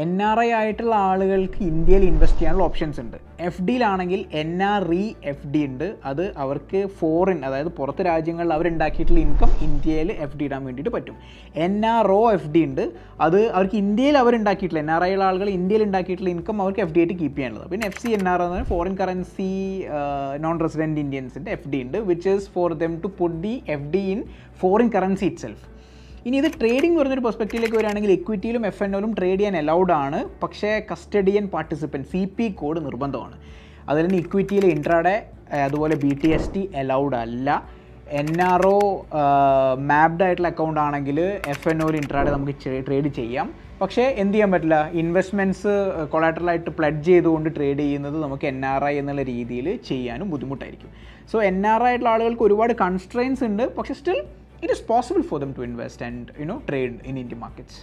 NRI ആയിട്ടുള്ള ആളുകൾക്ക് ഇന്ത്യയിൽ ഇൻവെസ്റ്റ് ചെയ്യാനുള്ള ഓപ്ഷൻസ് ഉണ്ട്. FDയിലാണെങ്കിൽ NRE FD ഉണ്ട്. അത് അവർക്ക് ഫോറിൻ, അതായത് പുറത്ത് രാജ്യങ്ങളിൽ അവരുണ്ടാക്കിയിട്ടുള്ള ഇൻകം ഇന്ത്യയിൽ FD ഇടാൻ വേണ്ടിയിട്ട് പറ്റും. NRO FD ഉണ്ട്. അത് അവർക്ക് ഇന്ത്യയിൽ അവരുണ്ടാക്കിയിട്ടുള്ള NRI ഉള്ള ആളുകൾ ഇന്ത്യയിൽ ഉണ്ടാക്കിയിട്ടുള്ള ഇൻകം അവർക്ക് FD ആയിട്ട് കീപ്പ് ചെയ്യാനുള്ളത്. പിന്നെ FCNR എന്ന് പറഞ്ഞാൽ ഫോറിൻ കറൻസി നോൺ റെസിഡൻറ്റ് ഇന്ത്യൻസിൻ്റെ FD ഉണ്ട്, which is for them to put the FD in foreign currency itself. ഇനി ഇത് ട്രേഡിംഗ് വരുന്നൊരു പെർസ്പെക്റ്റീവിലേക്ക് വരികയാണെങ്കിൽ ഇക്വിറ്റിയിലും FNOയിലും ട്രേഡ് ചെയ്യാൻ അലൗഡ് ആണ്. പക്ഷേ കസ്റ്റഡിയൻ പാർട്ടിസിപ്പൻറ്റ് CP കോഡ് നിർബന്ധമാണ്. അതിൽ നിന്ന് ഇക്വിറ്റിയിൽ ഇൻട്രാഡേ അതുപോലെ BTST അലൗഡ് അല്ല. NRO മാപ്ഡ് ആയിട്ടുള്ള അക്കൗണ്ട് ആണെങ്കിൽ FNOയിൽ ഇൻട്രാഡേ നമുക്ക് ട്രേഡ് ചെയ്യാം. പക്ഷേ എന്ത് ചെയ്യാൻ പറ്റില്ല, ഇൻവെസ്റ്റ്മെൻറ്റ്സ് കൊളാറ്ററലായിട്ട് പ്ലഡ്ജ് ചെയ്തുകൊണ്ട് ട്രേഡ് ചെയ്യുന്നത് നമുക്ക് NRI എന്നുള്ള രീതിയിൽ ചെയ്യാനും ബുദ്ധിമുട്ടായിരിക്കും. സോ NRI ആയിട്ടുള്ള ആളുകൾക്ക് ഒരുപാട് കൺസ്ട്രെയിൻസ് ഉണ്ട്. പക്ഷേ still it is possible for them to invest and trade in Indian markets.